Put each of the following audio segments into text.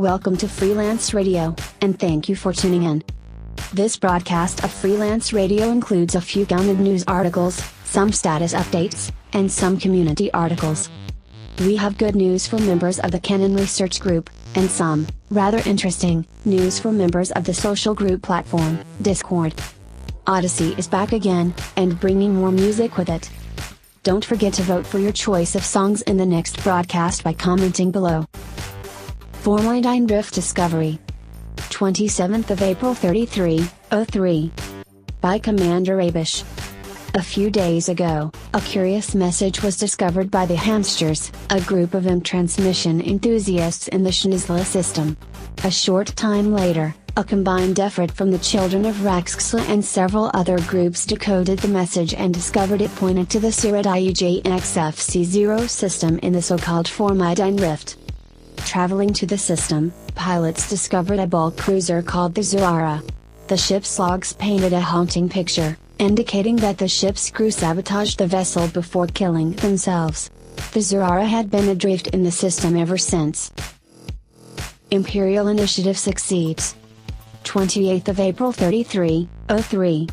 Welcome to Freelance Radio, and thank you for tuning in. This broadcast of Freelance Radio includes a few Galnet news articles, some status updates, and some community articles. We have good news for members of the Canonn research group, and some, rather interesting, news for members of the social group platform, Discord. Odyssey is back again, and bringing more music with it. Don't forget to vote for your choice of songs in the next broadcast by commenting below. Bombredeemer Drift Discovery. 27th of April 3303. By Commander Abish. A few days ago, a curious message was discovered by the Hamsters, a group of transmission enthusiasts in the Schnetzler system. A short time later, a combined effort from the children of Raxxla and several other groups decoded the message and discovered it pointed to the Siradijxfc XFC0 system in the so-called Bombredeemer Rift. Traveling to the system, pilots discovered a bulk cruiser called the Zurara. The ship's logs painted a haunting picture, indicating that the ship's crew sabotaged the vessel before killing themselves. The Zurara had been adrift in the system ever since. Imperial Initiative succeeds. 28th of April 3303.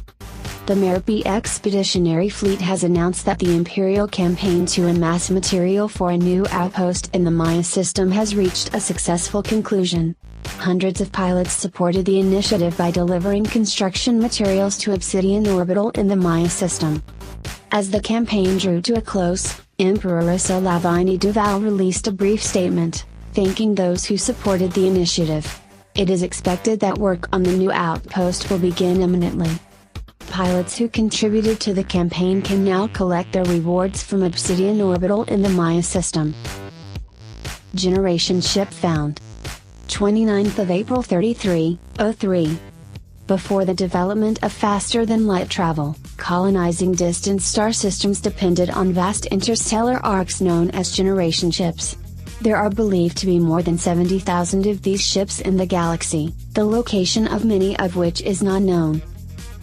The Merpy Expeditionary Fleet has announced that the Imperial campaign to amass material for a new outpost in the Maya system has reached a successful conclusion. Hundreds of pilots supported the initiative by delivering construction materials to Obsidian Orbital in the Maya system. As the campaign drew to a close, Emperoressa Lavini Duval released a brief statement, thanking those who supported the initiative. It is expected that work on the new outpost will begin imminently. Pilots who contributed to the campaign can now collect their rewards from Obsidian Orbital in the Maya system. Generation ship found. 29th of April 3303. Before the development of faster-than-light travel, colonizing distant star systems depended on vast interstellar arcs known as generation ships. There are believed to be more than 70,000 of these ships in the galaxy, the location of many of which is not known.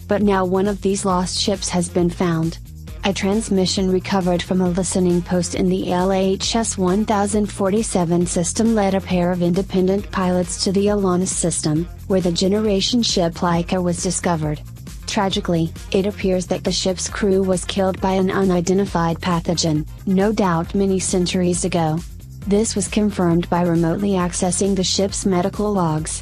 But now one of these lost ships has been found. A transmission recovered from a listening post in the LHS 1047 system led a pair of independent pilots to the Alanis system, where the generation ship Laika was discovered. Tragically, it appears that the ship's crew was killed by an unidentified pathogen, no doubt many centuries ago. This was confirmed by remotely accessing the ship's medical logs.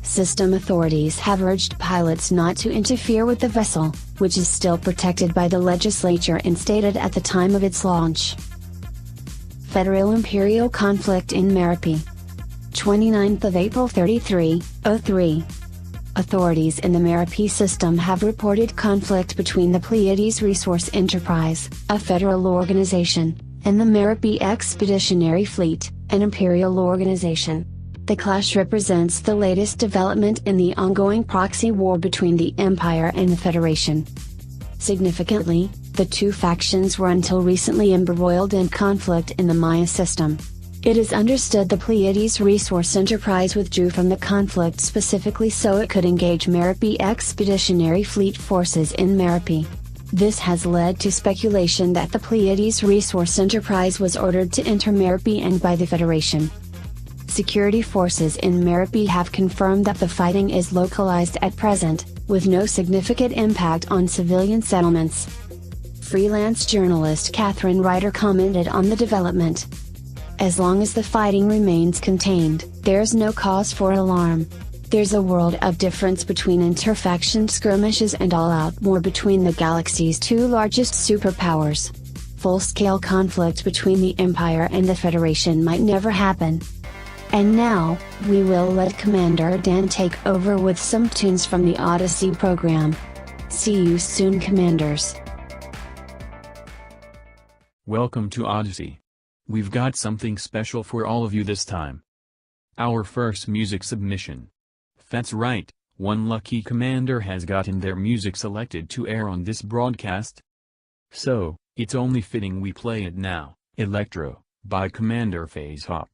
System authorities have urged pilots not to interfere with the vessel, which is still protected by the legislature instated at the time of its launch. Federal Imperial Conflict in Merpy. 29th of April 3303. Authorities in the Merpy system have reported conflict between the Pleiades Resource Enterprise, a federal organization, and the Merpy Expeditionary Fleet, an imperial organization. The clash represents the latest development in the ongoing proxy war between the Empire and the Federation. Significantly, the two factions were until recently embroiled in conflict in the Maya system. It is understood the Pleiades Resource Enterprise withdrew from the conflict specifically so it could engage Merpy Expeditionary Fleet forces in Merpy. This has led to speculation that the Pleiades Resource Enterprise was ordered to enter Merpy and by the Federation. Security forces in Merpy have confirmed that the fighting is localized at present, with no significant impact on civilian settlements. Freelance journalist Catherine Ryder commented on the development. As long as the fighting remains contained, there's no cause for alarm. There's a world of difference between interfaction skirmishes and all-out war between the galaxy's two largest superpowers. Full-scale conflict between the Empire and the Federation might never happen. And now, we will let Commander Dan take over with some tunes from the Odyssey program. See you soon, Commanders. Welcome to Odyssey. We've got something special for all of you this time. Our first music submission. That's right, one lucky commander has gotten their music selected to air on this broadcast. So, it's only fitting we play it now, Electro, by Commander Phase Hop.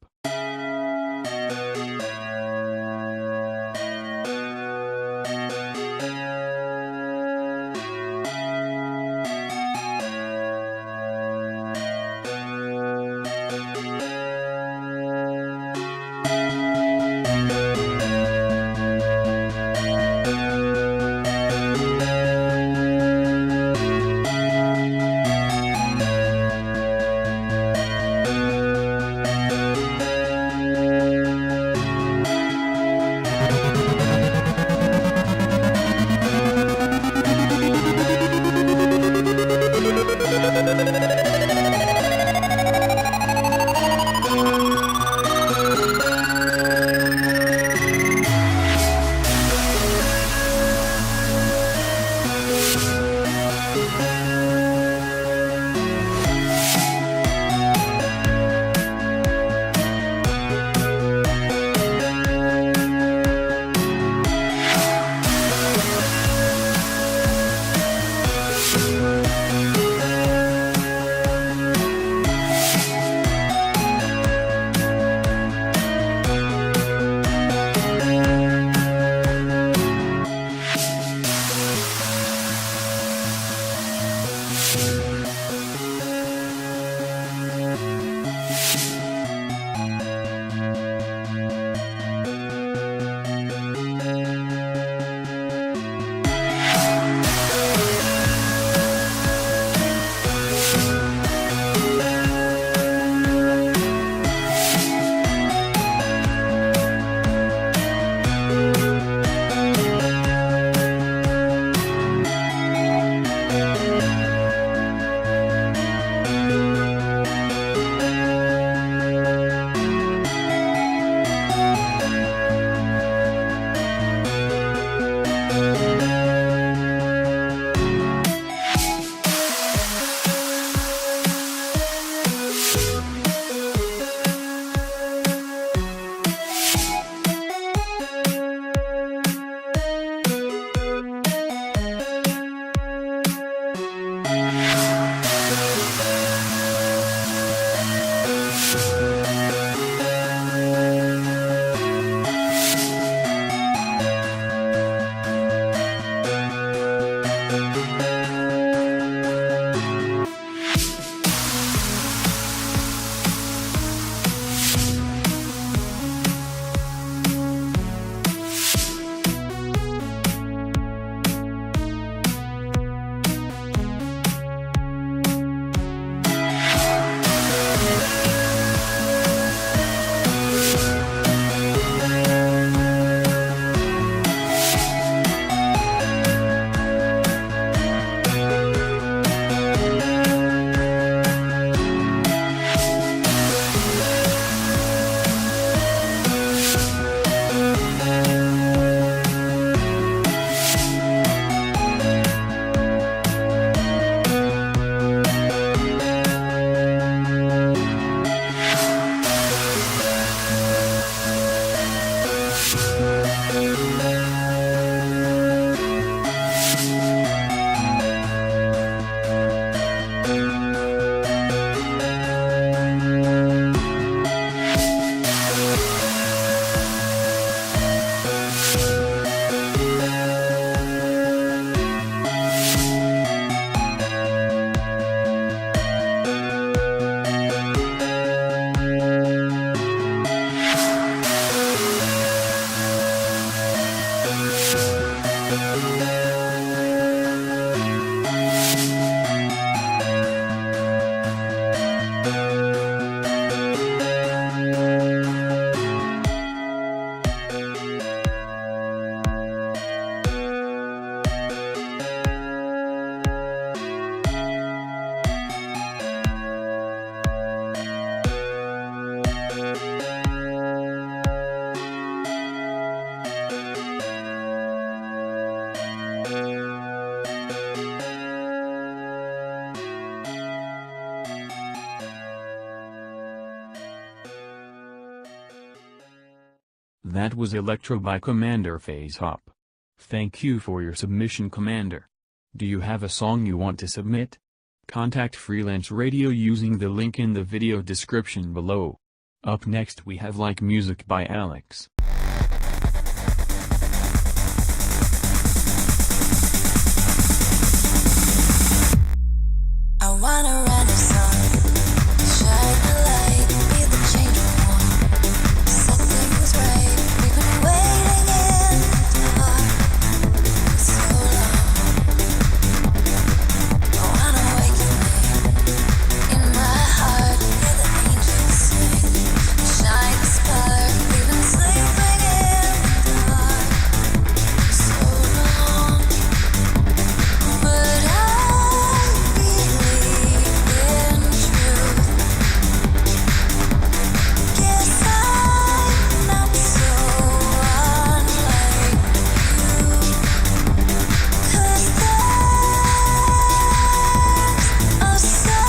That was Electro by Commander Phase Hop. Thank you for your submission, Commander. Do you have a song you want to submit? Contact Freelance Radio using the link in the video description below. Up next we have Like Music by Alex. I wanna run the sun, shine the light, be the change we want. Something's right, we've been waiting in the dark so long. I wanna waken me in my heart, hear the angels sing, shine the spark. We've been sleeping in the dark so long, but I believe in truth. Guess I'm not so unlike you, 'cause there's a sound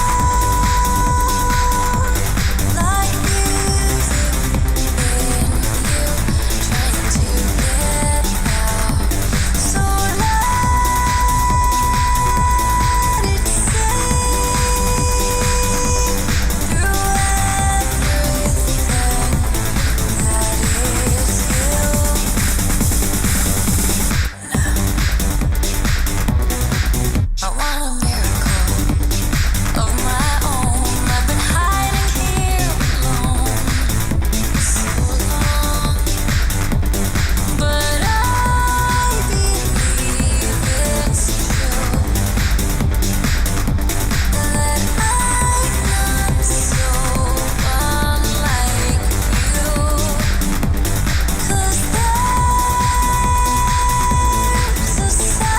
like music in you, trying to get out. So let it sing through everything that is you. I want a miracle of my own. I've been hiding here alone so long, but I believe it's true that I'm not so unlike you, 'cause there's a sound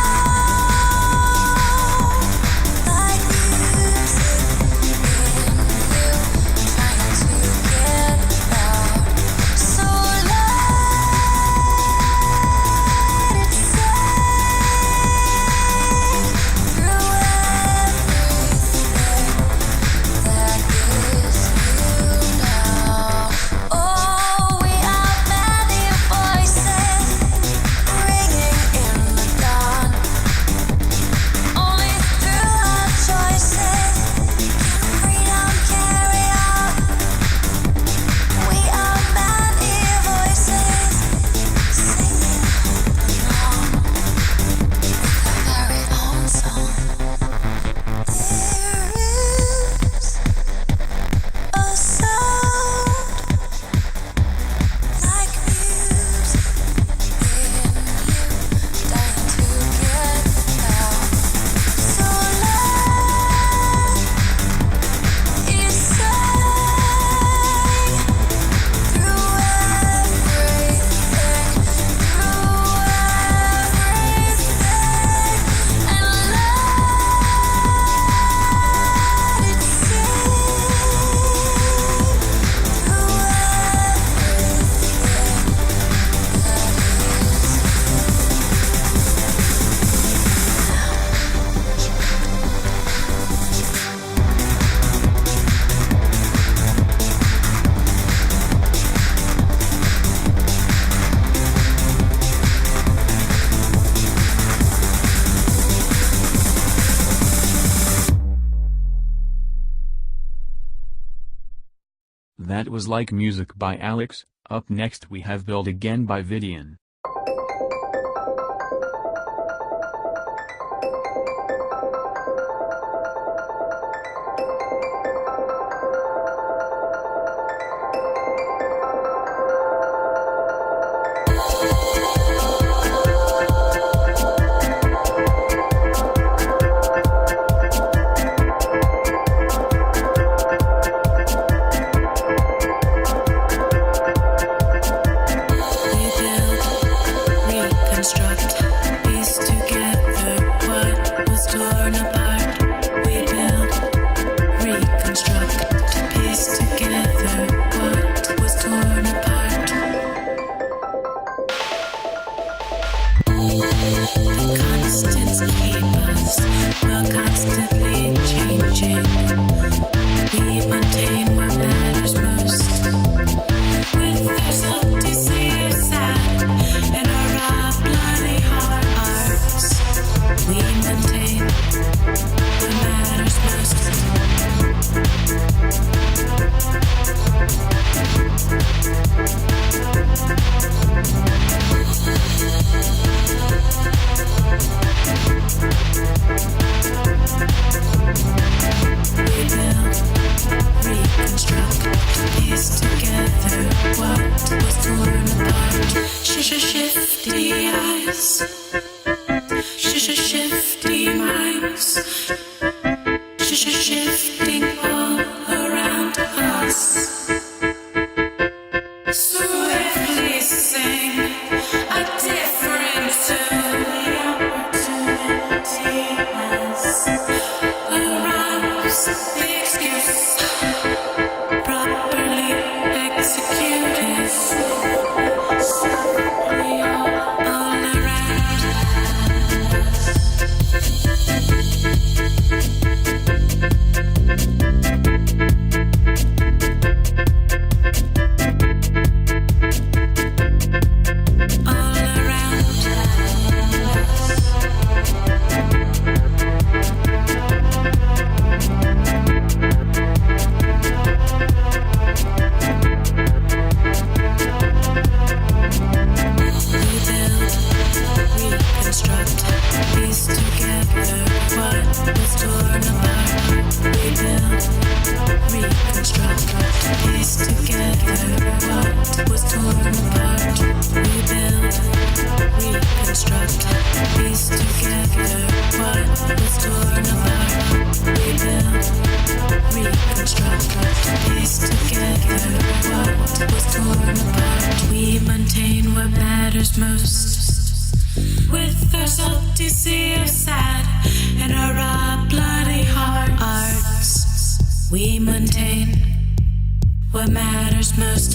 like music in you, trying to get out. So let it sing through everything that is you now. Oh, we are many voices ringing in the dawn. Only through our choices can freedom carry on. We are many voices singing along with our very own song. There is a sound like music in you, dying to get out. So let it sing through everything, and let it sing through That was Like Music by Alex. Up next we have Build Again by Vidian. you build Shifty eyes, shifty minds, shifting all around us. Swiftly sing a different tune. The opportunity has arrives. The excuse properly executed. We are all around us. With our salty sea of sad and our raw bloody hearts, we maintain what matters most.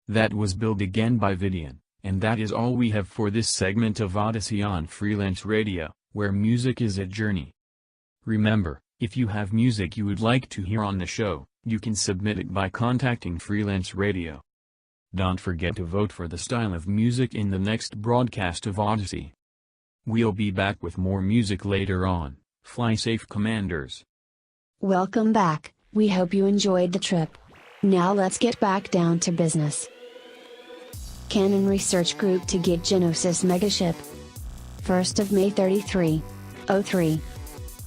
That was billed again by Vidian, and that is all we have for this segment of Odyssey on Freelance Radio, where music is a journey. Remember, if you have music you would like to hear on the show, you can submit it by contacting Freelance Radio. Don't forget to vote for the style of music in the next broadcast of Odyssey. We'll be back with more music later on. Fly safe, Commanders. Welcome back, we hope you enjoyed the trip. Now let's get back down to business. Canonn Research Group to get Genesis Megaship. 1st of May 3303.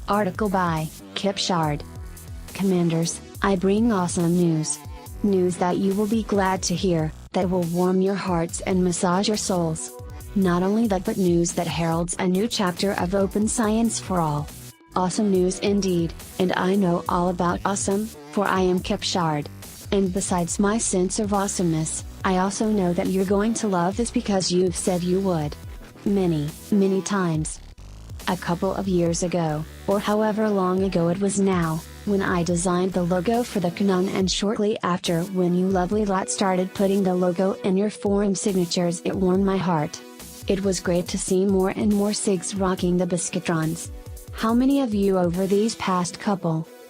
Article by Kip Shard. Commanders, I bring awesome news. News that you will be glad to hear, that will warm your hearts and massage your souls. Not only that, but news that heralds a new chapter of open science for all. Awesome news indeed, and I know all about awesome, for I am Kip Shard. And besides my sense of awesomeness, I also know that you're going to love this because you've said you would. Many, many times. A couple of years ago, or however long ago it was now, when I designed the logo for the Canonn, and shortly after when you lovely lot started putting the logo in your forum signatures, it warmed my heart. It was great to see more and more SIGs rocking the Biscuitrons. How many of you over these past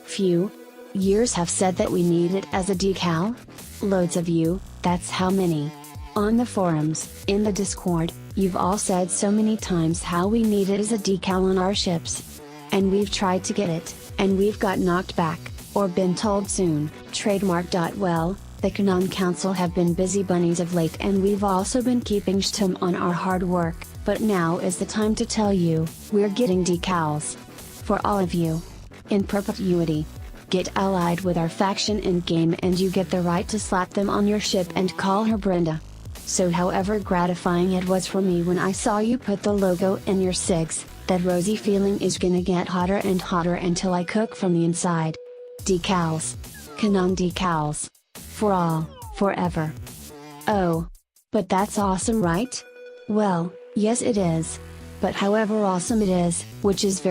few years have said that we need it as a decal? Loads of you, that's how many. On the forums, in the Discord, you've all said so many times how we need it as a decal on our ships. And we've tried to get it, and we've got knocked back, or been told soon. Trademark. The Canonn Council have been busy bunnies of late, and we've also been keeping stum on our hard work, but now is the time to tell you, we're getting decals. For all of you. In perpetuity. Get allied with our faction in game and you get the right to slap them on your ship and call her Brenda. So however gratifying it was for me when I saw you put the logo in your SIGs, that rosy feeling is gonna get hotter and hotter until I cook from the inside. Decals. Canonn decals. For all, forever. Oh. But that's awesome, right? Well, yes it is. But however awesome it is, which is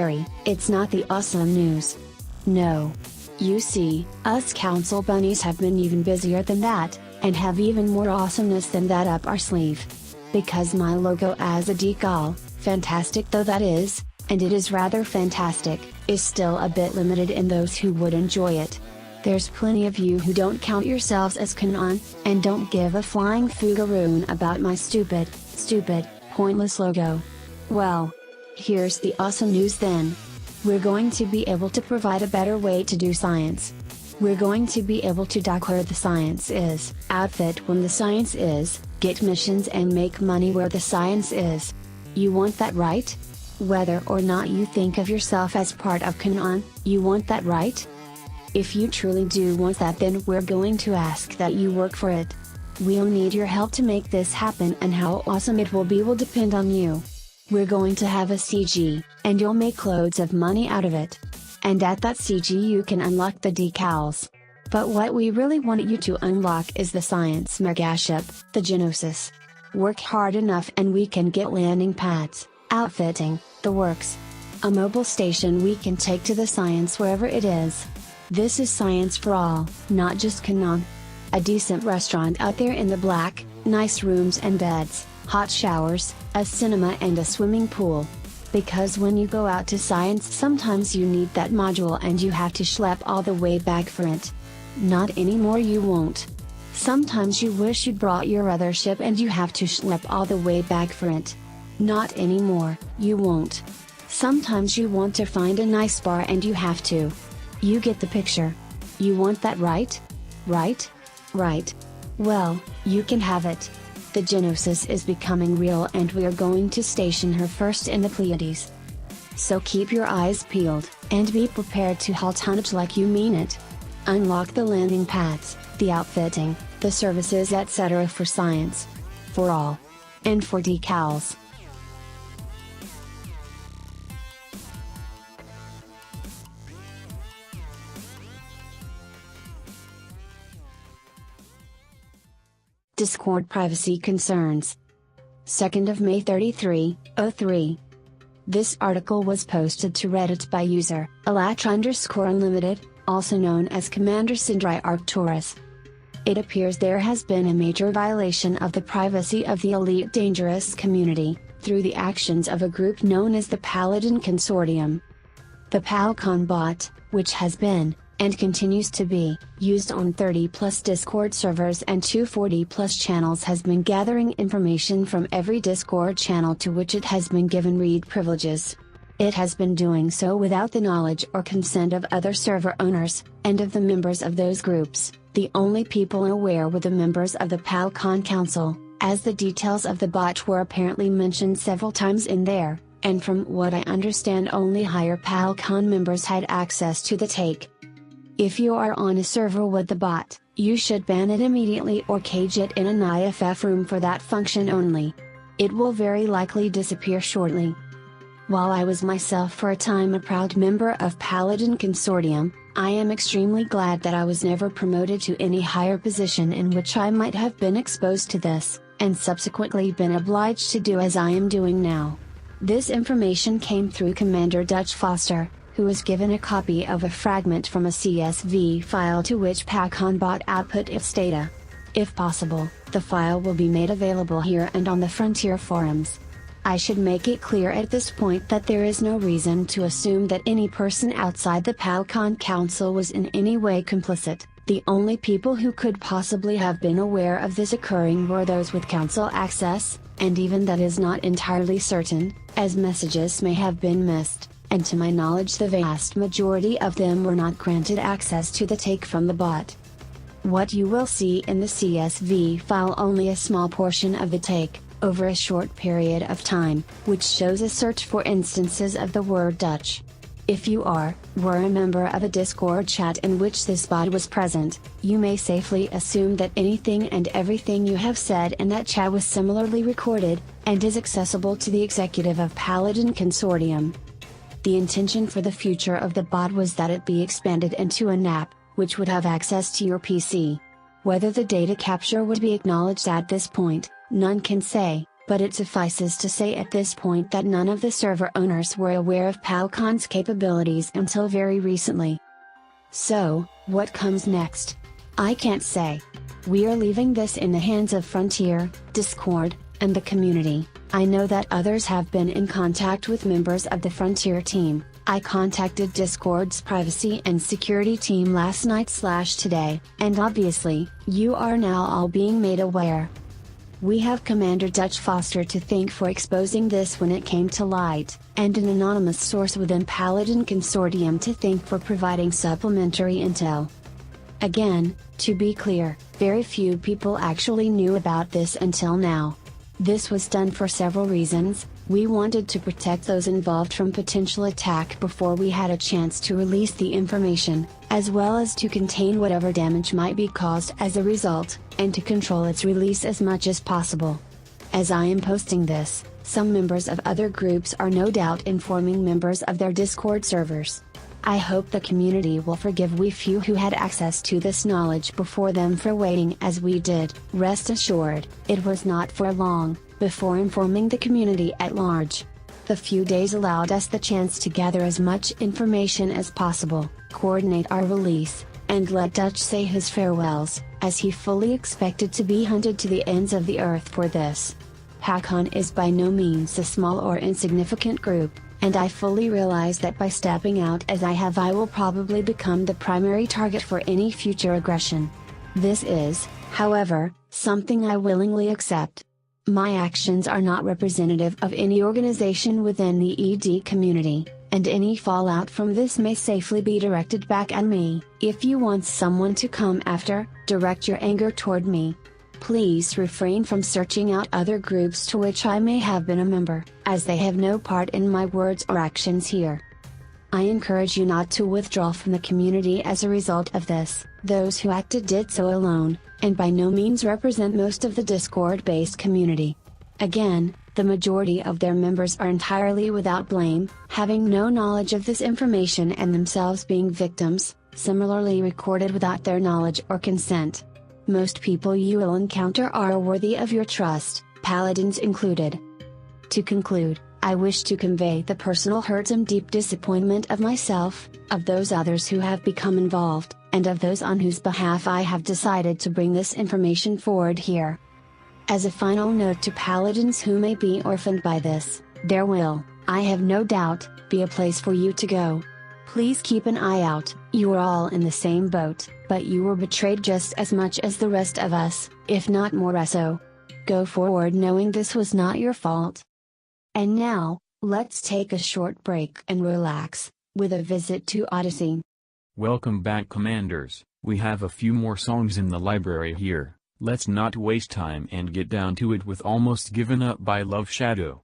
it's not the awesome news. No. You see, us council bunnies have been even busier than that, and have even more awesomeness than that up our sleeve. Because my logo as a decal, fantastic though that is, and it is rather fantastic, is still a bit limited in those who would enjoy it. There's plenty of you who don't count yourselves as Canonn, and don't give a flying fugaroon about my stupid, pointless logo. Well, here's the awesome news then. We're going to be able to provide a better way to do science. We're going to be able to dock where the science is, outfit when the science is, get missions and make money where the science is. You want that, right? Whether or not you think of yourself as part of Canonn, you want that, right? If you truly do want that, then we're going to ask that you work for it. We'll need your help to make this happen, and how awesome it will be will depend on you. We're going to have a CG, and you'll make loads of money out of it. And at that CG you can unlock the decals. But what we really want you to unlock is the science megaship, the Genosis. Work hard enough and we can get landing pads, outfitting, the works. A mobile station we can take to the science wherever it is. This is science for all, not just Canonn. A decent restaurant out there in the black, nice rooms and beds, hot showers, a cinema and a swimming pool. Because when you go out to science sometimes you need that module and you have to schlep all the way back for it. Not anymore, you won't. Sometimes you wish you'd brought your other ship and you have to schlep all the way back for it. Not anymore, you won't. Sometimes you want to find a nice bar and you have to. You get the picture. You want that, right? Right? Right. Well, you can have it. The Genosis is becoming real and we are going to station her first in the Pleiades. So keep your eyes peeled, and be prepared to haul tonnage like you mean it. Unlock the landing pads, the outfitting, the services etc. for science. For all. And for decals. Discord privacy concerns. 2nd of May 03. This article was posted to Reddit by user @Unlimited, also known as Commander Sindri Arcturus. It appears there has been a major violation of the privacy of the Elite Dangerous community, through the actions of a group known as the Paladin Consortium. The PalCon bot, which has been, and continues to be, used on 30+ Discord servers and 240+ channels, has been gathering information from every Discord channel to which it has been given read privileges. It has been doing so without the knowledge or consent of other server owners, and of the members of those groups. The only people aware were the members of the PalCon Council, as the details of the bot were apparently mentioned several times in there, and from what I understand only higher PalCon members had access to the take. If you are on a server with the bot, you should ban it immediately or cage it in an IFF room for that function only. It will very likely disappear shortly. While I was myself for a time a proud member of Paladin Consortium, I am extremely glad that I was never promoted to any higher position in which I might have been exposed to this, and subsequently been obliged to do as I am doing now. This information came through Commander Dutch Foster, who was given a copy of a fragment from a CSV file to which PalCon bot output its data. If possible, the file will be made available here and on the Frontier forums. I should make it clear at this point that there is no reason to assume that any person outside the PalCon Council was in any way complicit. The only people who could possibly have been aware of this occurring were those with Council access, and even that is not entirely certain, as messages may have been missed. And to my knowledge the vast majority of them were not granted access to the take from the bot. What you will see in the CSV file only a small portion of the take, over a short period of time, which shows a search for instances of the word Dutch. If you were a member of a Discord chat in which this bot was present, you may safely assume that anything and everything you have said in that chat was similarly recorded, and is accessible to the executive of Paladin Consortium. The intention for the future of the bot was that it be expanded into an app, which would have access to your PC. Whether the data capture would be acknowledged at this point, none can say, but it suffices to say at this point that none of the server owners were aware of PalCon's capabilities until very recently. So, what comes next? I can't say. We are leaving this in the hands of Frontier, Discord, and the community. I know that others have been in contact with members of the Frontier team. I contacted Discord's privacy and security team last night/today, and obviously, you are now all being made aware. We have Commander Dutch Foster to thank for exposing this when it came to light, and an anonymous source within Paladin Consortium to thank for providing supplementary intel. Again, to be clear, very few people actually knew about this until now. This was done for several reasons. We wanted to protect those involved from potential attack before we had a chance to release the information, as well as to contain whatever damage might be caused as a result, and to control its release as much as possible. As I am posting this, some members of other groups are no doubt informing members of their Discord servers. I hope the community will forgive we few who had access to this knowledge before them for waiting as we did. Rest assured, it was not for long before informing the community at large. The few days allowed us the chance to gather as much information as possible, coordinate our release, and let Dutch say his farewells, as he fully expected to be hunted to the ends of the earth for this. Canonn is by no means a small or insignificant group, and I fully realize that by stepping out as I have I will probably become the primary target for any future aggression. This is, however, something I willingly accept. My actions are not representative of any organization within the ED community, and any fallout from this may safely be directed back at me. If you want someone to come after, direct your anger toward me. Please refrain from searching out other groups to which I may have been a member, as they have no part in my words or actions here. I encourage you not to withdraw from the community as a result of this. Those who acted did so alone, and by no means represent most of the Discord-based community. Again, the majority of their members are entirely without blame, having no knowledge of this information and themselves being victims, similarly recorded without their knowledge or consent. Most people you will encounter are worthy of your trust, paladins included. To conclude, I wish to convey the personal hurt and deep disappointment of myself, of those others who have become involved, and of those on whose behalf I have decided to bring this information forward here. As a final note to paladins who may be orphaned by this, there will, I have no doubt, be a place for you to go. Please keep an eye out. You are all in the same boat, but you were betrayed just as much as the rest of us, if not more so. Go forward knowing this was not your fault. And now, let's take a short break and relax, with a visit to Odyssey. Welcome back, Commanders. We have a few more songs in the library here. Let's not waste time and get down to it with Almost Given Up by Love Shadow.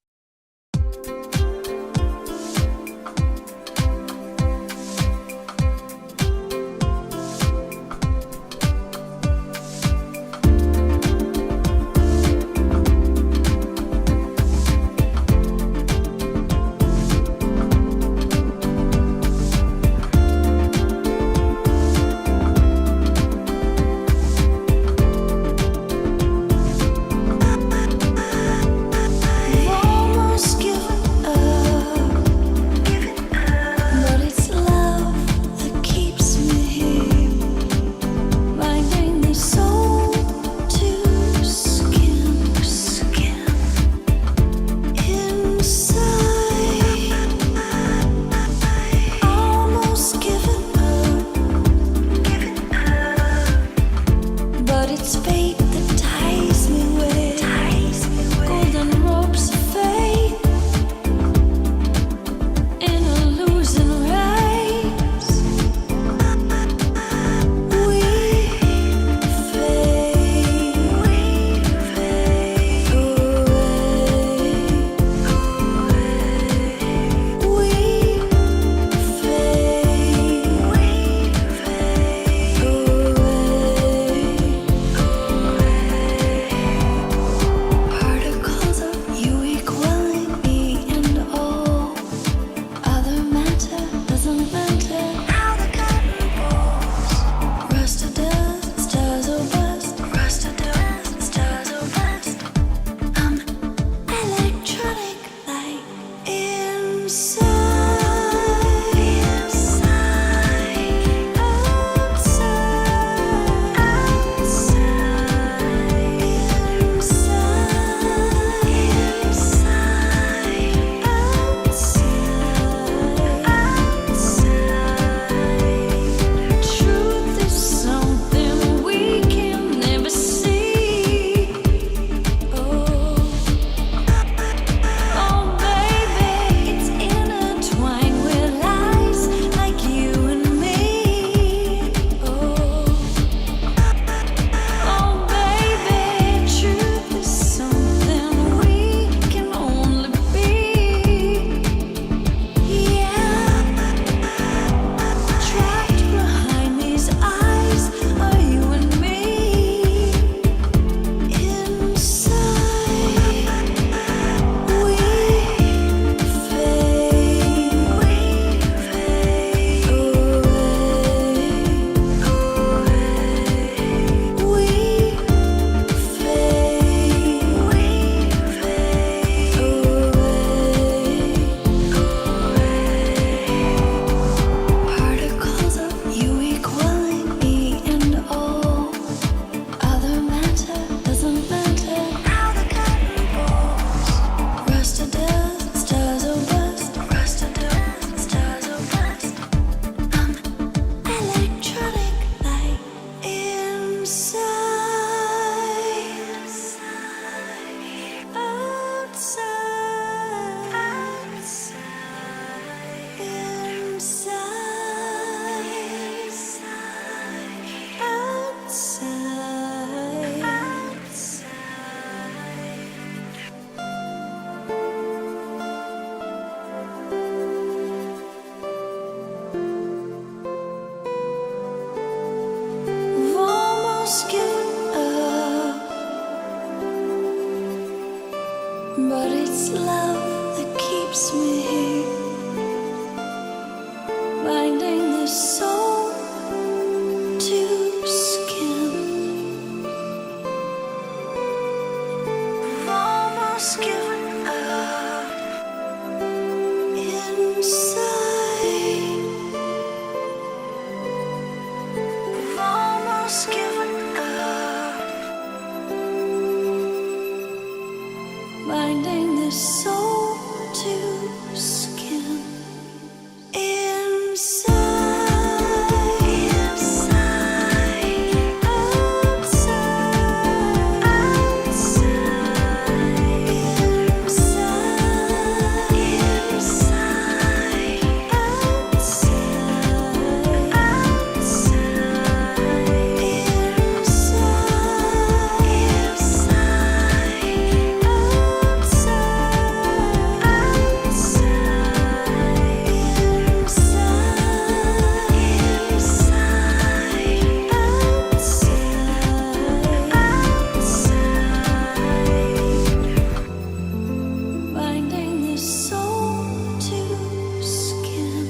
Whoa. but it's love that keeps me here, binding the soul to skin. I've almost given up inside. I've almost given up, binding the soul to skin. Inside, outside, outside, binding the soul to skin.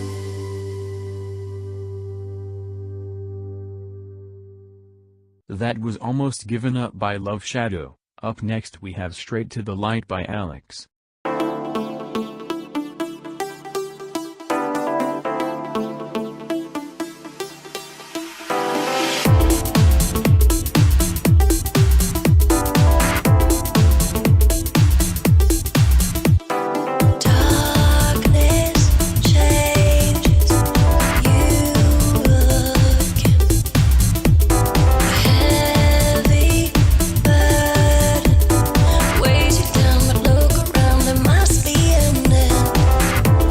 That was Almost Given Up by Love Shadow. Up next we have Straight to the Light by Alex. Darkness changes you again. Heavy burden weighs you down, but look around, there must be an end.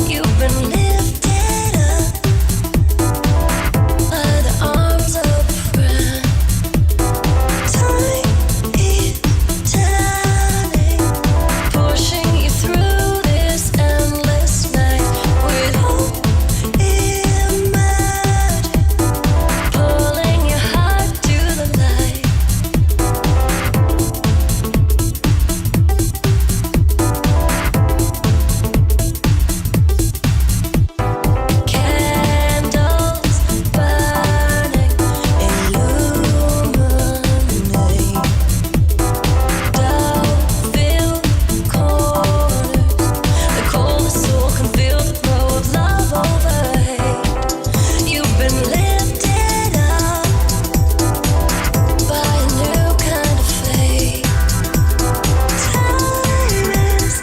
You've been lifted up by the arms of a friend. Time is turning, pushing you through this endless night with hope emerging, pulling your heart to the light. Candles burning, illuminate. Doubt-filled corners, the coldest soul can feel the glow of love over hate. You've been lifted up by a new kind of faith. Time is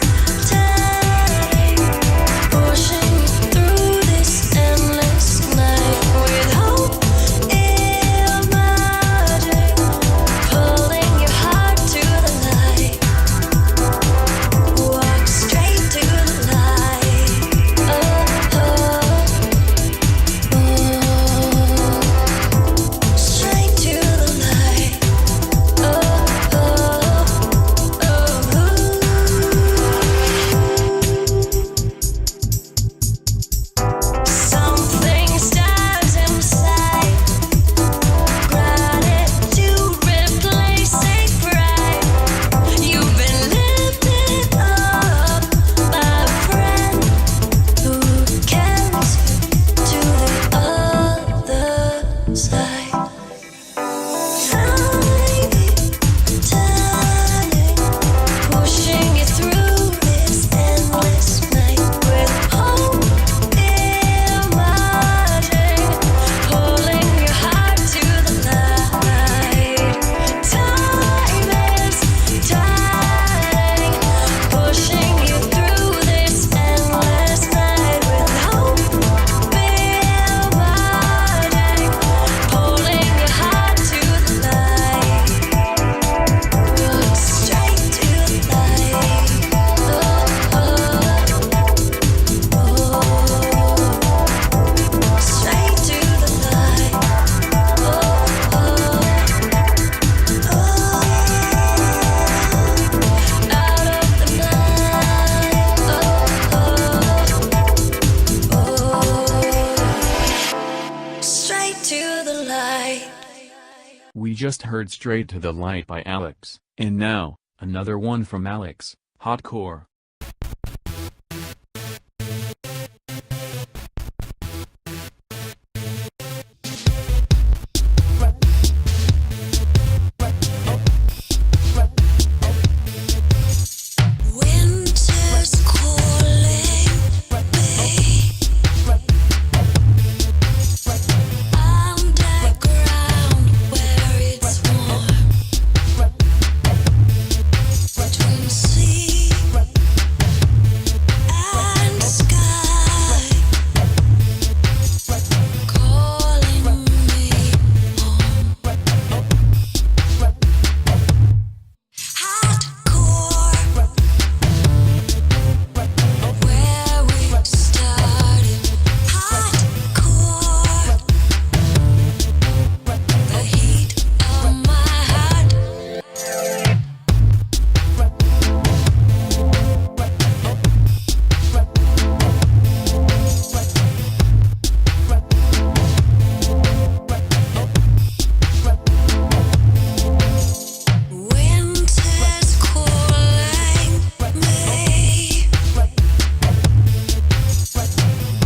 turning, pushing you through this endless night with hope emerging, pulling your heart to the light. Walk straight to the light. Straight to the light. Something stirs inside. Gratitude replacing pride. You've been lifted up by a friend who carries you to the other side. Time is turning, pushing you through this endless night with hope emerging, pulling your heart to the light. Time is turning, pushing you through this endless night with hope emerging, pulling your heart to the light. Walk straight to the light. Straight to the light. Out of the night. Straight to the light. We just heard Straight to the Light by Alex. And now, another one from Alex. Hardcore. Winter's calling me underground where it's warm, between sea and sky, calling me home. Hardcore, where we started. Hardcore, the heat of my heart. Winter's calling me.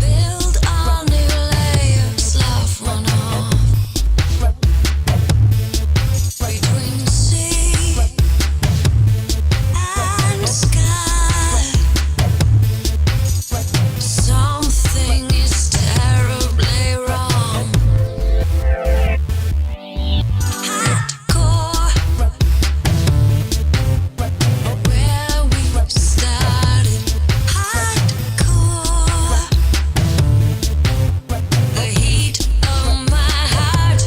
Build a new layer, slough one off. Between sea and sky, something is terribly wrong. Hardcore, where we started. Hardcore, the heat of my heart.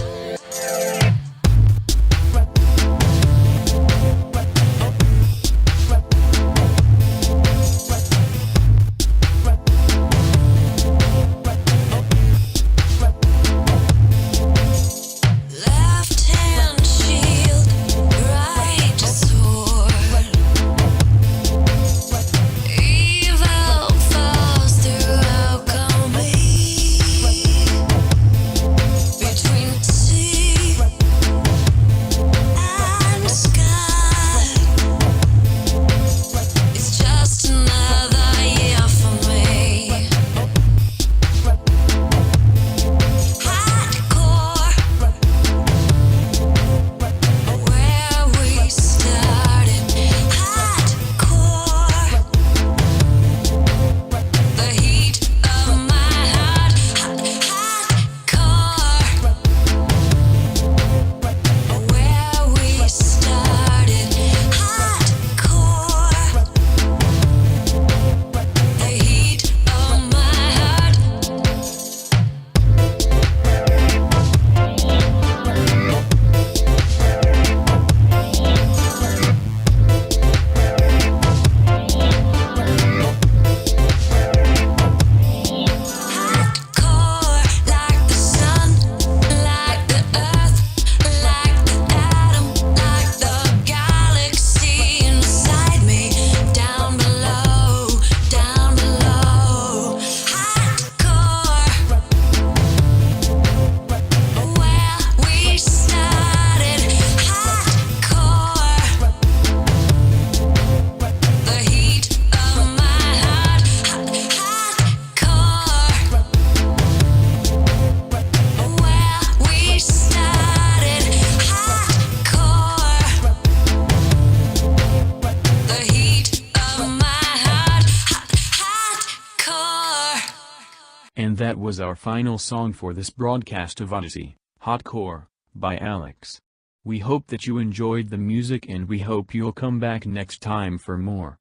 Left hand shield, right sword. Evil falls through alchemy. Between sea and sky, it's just another year for me. Hardcore, where we started. Hardcore, the heat of my heart. Hardcore, where we started. Hardcore, the heat of my heart. Hardcore, like the sun, like the earth, like the atom, like the galaxy inside me. Down below, down below. Hardcore, where we started. Hardcore, the heat of my heart. Hardcore, where we started. Hardcore, the heat of my heart. Hardcore. And that was our final song for this broadcast of Odyssey, Hardcore, by Alex. We hope that you enjoyed the music and we hope you'll come back next time for more.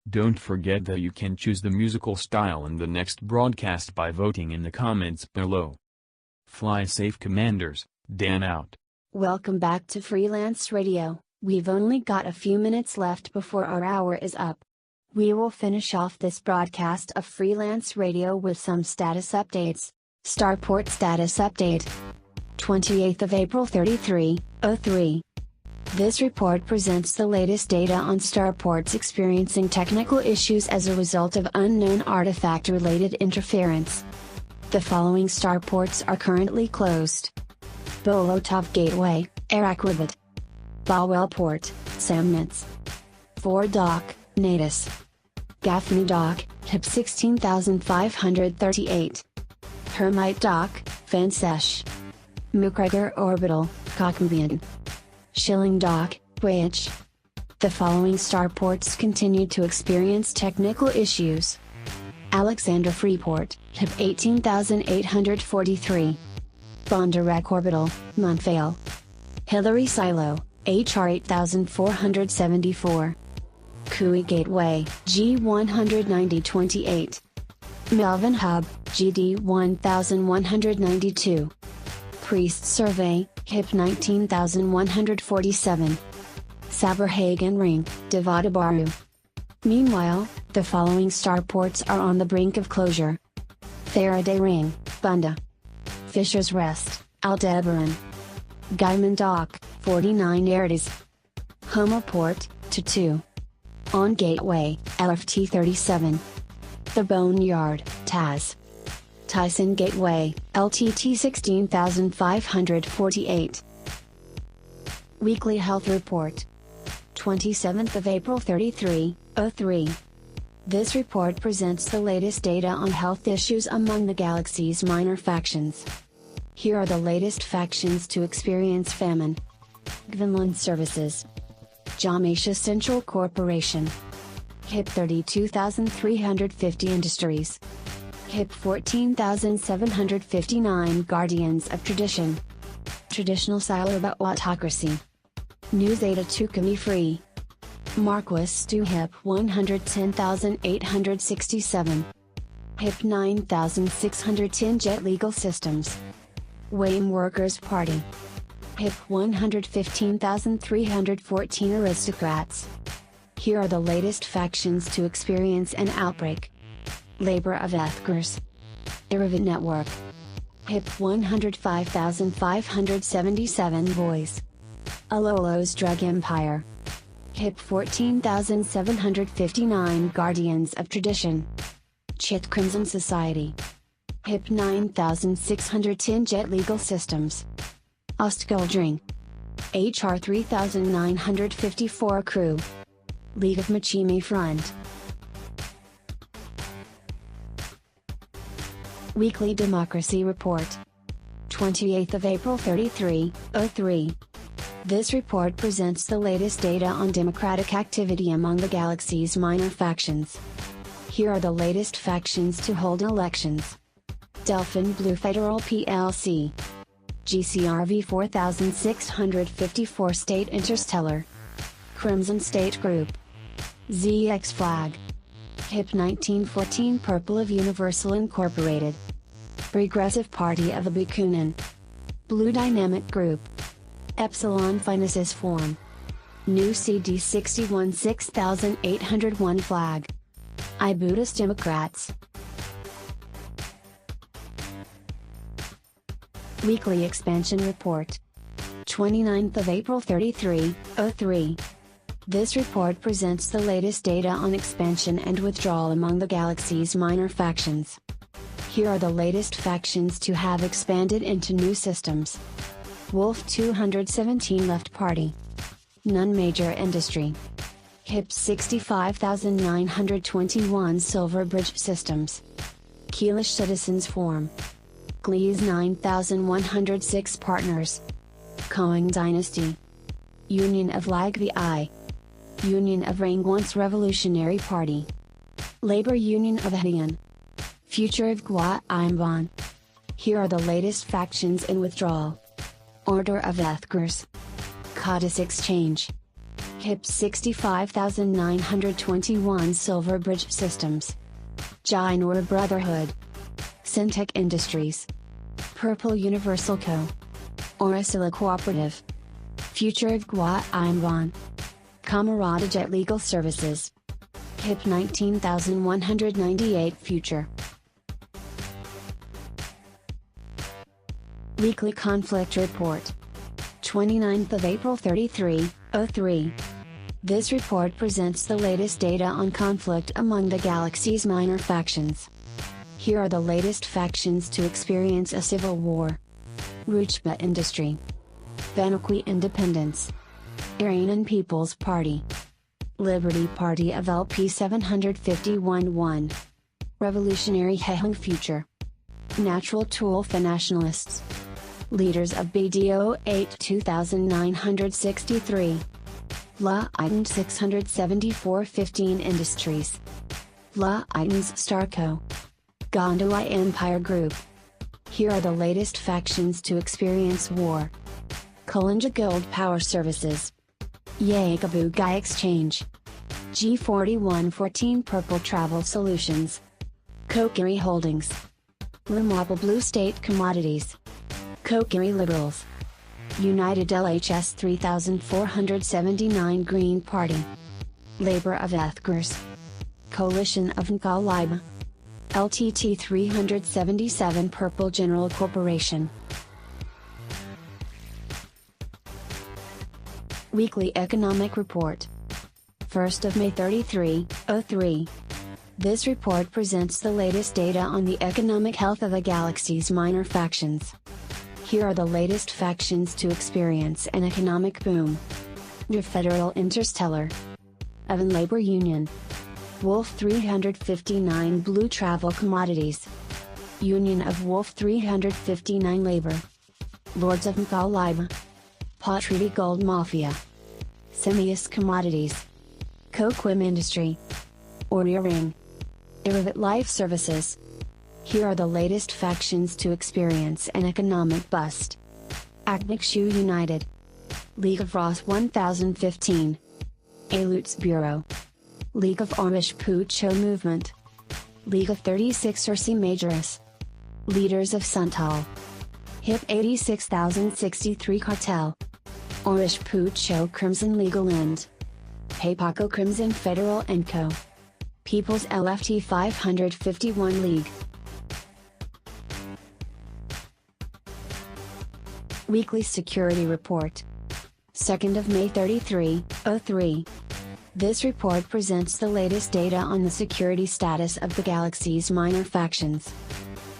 Don't forget that you can choose the musical style in the next broadcast by voting in the comments below. Fly safe, Commanders. Dan out. Welcome back to Freelance Radio. We've only got a few minutes left before our hour is up. We will finish off this broadcast of Freelance Radio with some status updates. Starport status update. 28th of April 33:03. This report presents the latest data on starports experiencing technical issues as a result of unknown artifact-related interference. The following starports are currently closed: Bolotov Gateway, Araklivat, Bawel Port, Samnitz, 4 Dock, Natus. Gaffney Dock, HIP 16538. Hermite Dock, Fansesh. Mukrugger Orbital, Cockmbian. Shilling Dock, Wage. The following starports continue to experience technical issues. Alexander Freeport, HIP 18843. Bondarek Orbital, Montvale. Hillary Silo, HR 8474. Kui Gateway, G19028. Melvin Hub, GD 1192. Priest Survey, HIP 19147. Saberhagen Ring, Devadabaru. Meanwhile, the following starports are on the brink of closure. Faraday Ring, Bunda. Fisher's Rest, Aldebaran. Gaiman Dock, 49 Erdes. Homoport, Tutu. On Gateway, LFT 37. The Boneyard, Taz. Tyson Gateway, LTT 16548. Weekly Health Report. 27th of April 03. This report presents the latest data on health issues among the galaxy's minor factions. Here are the latest factions to experience famine. Gvinland Services. Jamaisha Central Corporation. HIP 32350 Industries. HIP 14759 Guardians of Tradition. Traditional Siloba Autocracy. News Ada Tukumi Free. Marquis Stu HIP 110867. HIP 9610 Jet Legal Systems. Wayne Workers Party. HIP 115314 Aristocrats. Here are the latest factions to experience an outbreak. Labor of Ethkers. Iravid Network. HIP 105577 Boys. Alolo's Drug Empire. HIP 14759 Guardians of Tradition. Chit Crimson Society. HIP 9610 Jet Legal Systems. Ostgoldring. HR 3954 Crew. League of Machimi Front. Weekly Democracy Report. 28th of April 03. This report presents the latest data on democratic activity among the galaxy's minor factions. Here are the latest factions to hold elections. Delphin Blue Federal PLC. GCRV 4654 State Interstellar. Crimson State Group. ZX Flag. HIP 1914 Purple of Universal Incorporated. Regressive Party of Abukunan. Blue Dynamic Group. Epsilon Finacis Form. New CD 61 6801 Flag. Ibudas Democrats. Weekly Expansion Report. 29th of April 03. This report presents the latest data on expansion and withdrawal among the galaxy's minor factions. Here are the latest factions to have expanded into new systems. Wolf 217 Left Party. None Major Industry. HIP 65921 Silverbridge Systems. Keelish Citizens Forum. Glees 9106 Partners. Koang Dynasty. Union of Lag VI. Union of Rangwance Revolutionary Party. Labor Union of Hadian. Future of Gua Imban. Here are the latest factions in withdrawal. Order of Ethkers. Codice Exchange. HIP 65921 Silverbridge Systems. Jainur Brotherhood. Syntech Industries. Purple Universal Co. Orasila Cooperative. Future of Gua Imban. Camarada Jet Legal Services. HIP 19198 Future. Weekly Conflict Report. 29th of April 03. This report presents the latest data on conflict among the galaxy's minor factions. Here are the latest factions to experience a civil war. Ruchba Industry. Vanuqui Independence. Iranian People's Party. Liberty Party of LP 751-1. Revolutionary Hehung Future. Natural Tool for Nationalists. Leaders of BDO 8 2963. La Item 674-15 Industries. La Items Starco. Gondola Empire Group. Here are the latest factions to experience war. Kolonja Gold Power Services. Yagabu Guy Exchange. G4114 Purple Travel Solutions. Kokiri Holdings. Remarkable Blue State Commodities. Kokiri Liberals. United LHS 3479 Green Party. Labor of Ethgers. Coalition of Nkalaiba. LTT 377 Purple General Corporation. Weekly Economic Report. 1st of May 03. This report presents the latest data on the economic health of the galaxy's minor factions. Here are the latest factions to experience an economic boom. The Federal Interstellar. Evan Labor Union. Wolf 359 Blue Travel Commodities. Union of Wolf 359 Labor. Lords of Nkalaiba. Patriti Gold Mafia. Semius Commodities. Coquim Industry. Oria Ring. Irrivit Life Services. Here are the latest factions to experience an economic bust. Acnic Shoe United. League of Ross 1015. Alutz Bureau. League of Amish Pucho Movement. League of 36 Ursi Majoris. Leaders of Suntal. HIP 86063 Cartel. Amish Pucho Crimson Legal End. Paypaco Crimson Federal & Co. People's LFT 551 League. Weekly Security Report. 2nd of May 03. This report presents the latest data on the security status of the galaxy's minor factions.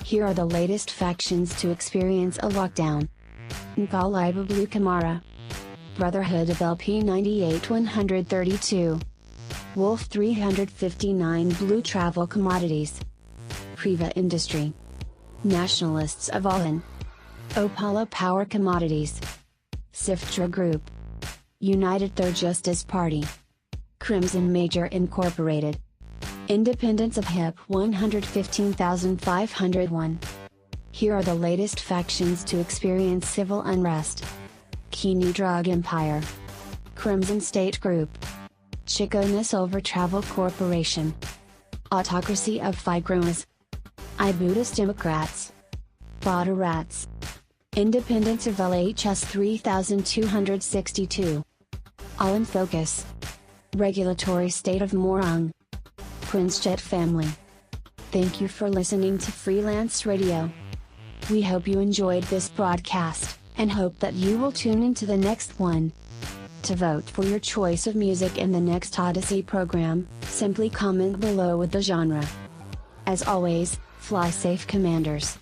Here are the latest factions to experience a lockdown. Nkalaiba Blue Kamara. Brotherhood of LP 98-132. Wolf 359 Blue Travel Commodities. Priva Industry. Nationalists of Allen. Opala Power Commodities. Siftra Group. United Third Justice Party. Crimson Major Incorporated. Independents of HIP 115501. Here are the latest factions to experience civil unrest. Keanu Drug Empire. Crimson State Group. Chicona Silver Travel Corporation. Autocracy of Figroas. I Buddhist Democrats. Bada Rats. Independents of LHS 3262. All in Focus. Regulatory State of Morong. Princejet Family. Thank you for listening to Freelance Radio. We hope you enjoyed this broadcast, and hope that you will tune into the next one. To vote for your choice of music in the next Odyssey program, simply comment below with the genre. As always, fly safe, Commanders.